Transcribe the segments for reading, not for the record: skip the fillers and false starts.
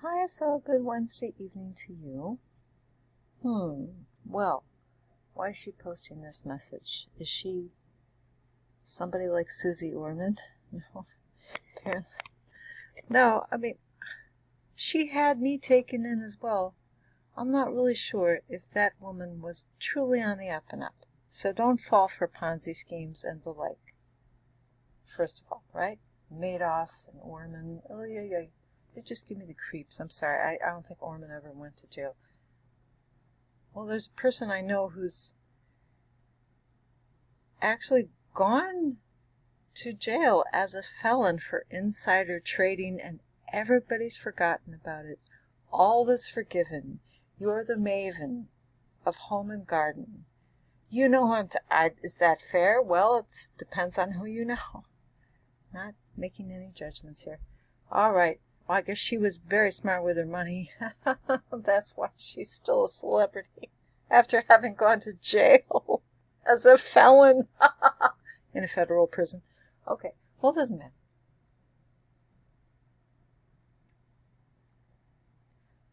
Hi, so good Wednesday evening to you. Well, why is she posting this message? Is she somebody like Susie Orman? No, apparently. No, I mean, she had me taken in as well. I'm not really sure if that woman was truly on the up and up. So don't fall for Ponzi schemes and the like. First of all, right? Madoff and Orman. Oh, yeah. They just give me the creeps. I'm sorry. I don't think Orman ever went to jail. Well, there's a person I know who's actually gone to jail as a felon for insider trading, and everybody's forgotten about it. All is forgiven. You're the maven of home and garden. You know who is that fair? Well, it depends on who you know. Not making any judgments here. All right. Well, I guess she was very smart with her money. That's why she's still a celebrity after having gone to jail as a felon in a federal prison. Okay, well, it doesn't matter.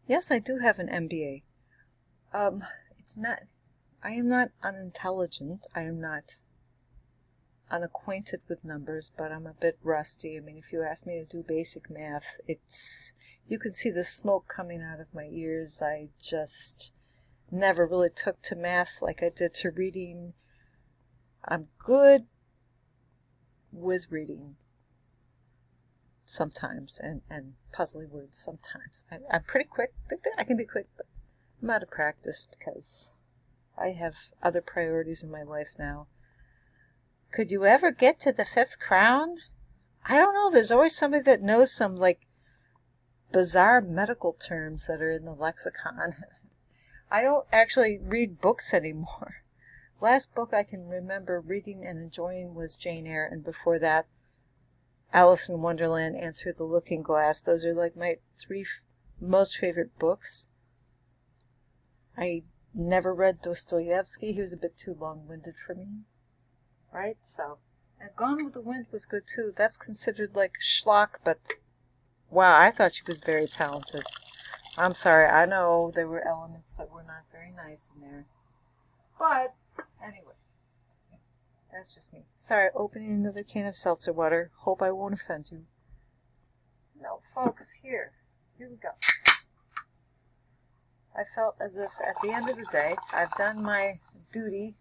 Yes, I do have an MBA. I am not unintelligent. I am not unacquainted with numbers, but I'm a bit rusty. I mean, if you ask me to do basic math, you can see the smoke coming out of my ears. I just never really took to math like I did to reading. I'm good with reading sometimes and puzzling words sometimes. I'm pretty quick. I can be quick, but I'm out of practice because I have other priorities in my life now. Could you ever get to the fifth crown? I don't know. There's always somebody that knows some, bizarre medical terms that are in the lexicon. I don't actually read books anymore. Last book I can remember reading and enjoying was Jane Eyre, and before that, Alice in Wonderland and Through the Looking Glass. Those are my three most favorite books. I never read Dostoevsky. He was a bit too long-winded for me. Right? So, and Gone with the Wind was good too. That's considered schlock, but wow, I thought she was very talented. I'm sorry, I know there were elements that were not very nice in there. But, anyway, that's just me. Sorry, opening another can of seltzer water. Hope I won't offend you. No, folks, here we go. I felt as if at the end of the day, I've done my duty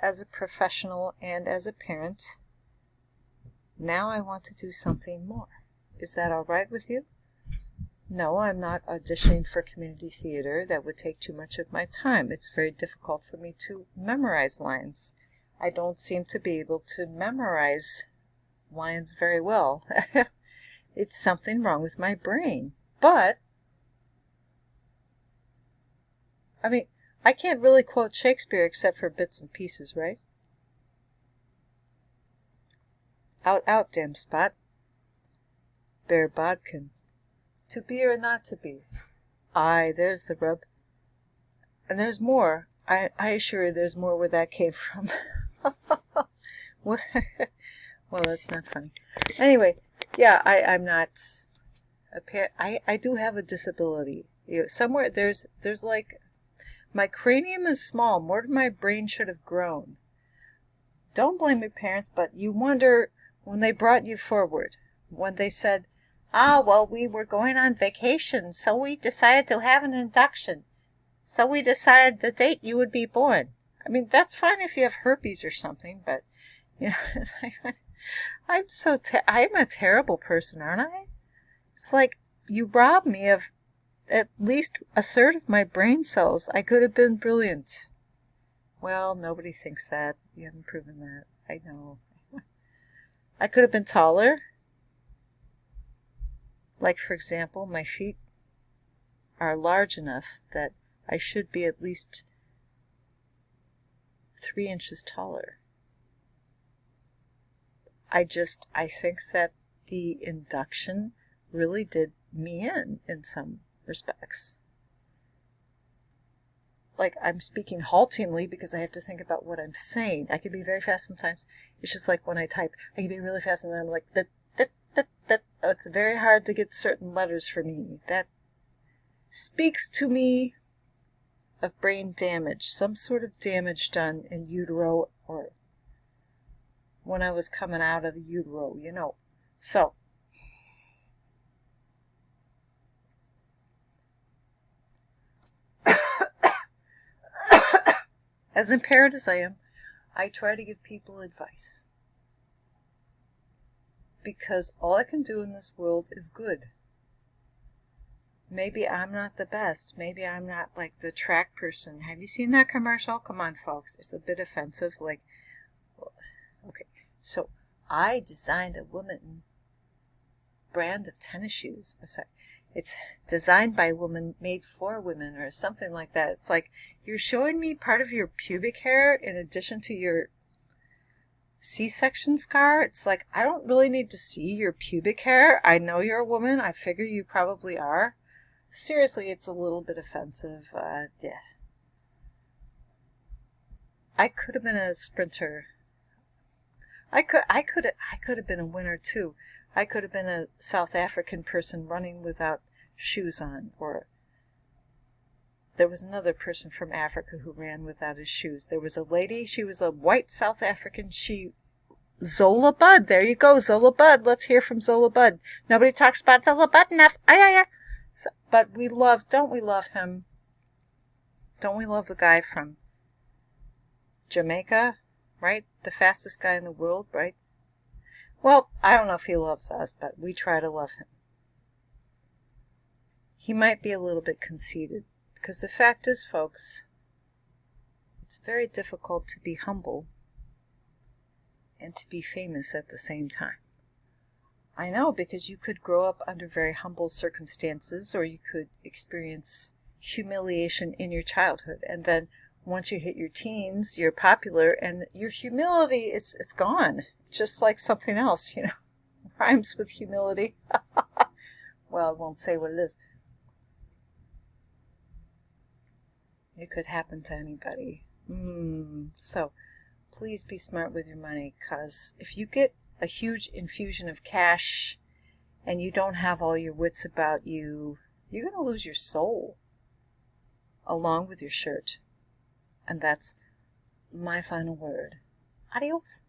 as a professional and as a parent. Now I want to do something more. Is that all right with you? No, I'm not auditioning for community theater. That would take too much of my time. It's very difficult for me to memorize lines. I don't seem to be able to memorize lines very well. It's something wrong with my brain. But, I mean, I can't really quote Shakespeare except for bits and pieces, right? Out, damn spot. Bear bodkin. To be or not to be? Aye, there's the rub. And there's more. I assure you there's more where that came from. Well, that's not funny. Anyway, yeah, I'm not I do have a disability. Somewhere there's my cranium is small. More of my brain should have grown. Don't blame your parents, but you wonder when they brought you forward, when they said, well, we were going on vacation, so we decided to have an induction. So we decided the date you would be born. I mean, that's fine if you have herpes or something, but, it's I'm a terrible person, aren't I? It's like you robbed me of at least a third of my brain cells. I could have been brilliant. Well, nobody thinks that. You haven't proven that. I know. I could have been taller. Like, for example, my feet are large enough that I should be at least 3 inches taller. I think that the induction really did me in some respects. I'm speaking haltingly because I have to think about what I'm saying. I can be very fast sometimes. It's just like when I type, I can be really fast and then I'm like, it's very hard to get certain letters for me. That speaks to me of brain damage, some sort of damage done in utero, or when I was coming out of the utero, you know. So, as impaired as I am, I try to give people advice. Because all I can do in this world is good. Maybe I'm not the best. Maybe I'm not like the track person. Have you seen that commercial? Come on, folks. It's a bit offensive. Like, okay. So, I designed a woman brand of tennis shoes. I'm sorry. It's designed by a woman, made for women, or something like that. It's like, you're showing me part of your pubic hair in addition to your C-section scar. It's like, I don't really need to see your pubic hair. I know you're a woman. I figure you probably are. Seriously, it's a little bit offensive. Yeah. I could have been a sprinter. I could have been a winner too. I could have been a South African person running without shoes on, or there was another person from Africa who ran without his shoes. There was a lady, she was a white South African, Zola Budd, there you go, Zola Budd. Let's hear from Zola Budd. Nobody talks about Zola Budd enough. So, but don't we love him? Don't we love the guy from Jamaica, right? The fastest guy in the world, right? Well, I don't know if he loves us, but we try to love him. He might be a little bit conceited, because the fact is, folks, it's very difficult to be humble and to be famous at the same time. I know, because you could grow up under very humble circumstances, or you could experience humiliation in your childhood, and then once you hit your teens, you're popular, and your humility it's gone. Just like something else, you know, rhymes with humility. Well, I won't say what it is. It could happen to anybody. So, please be smart with your money, because if you get a huge infusion of cash and you don't have all your wits about you, you're going to lose your soul along with your shirt. And that's my final word. Adios.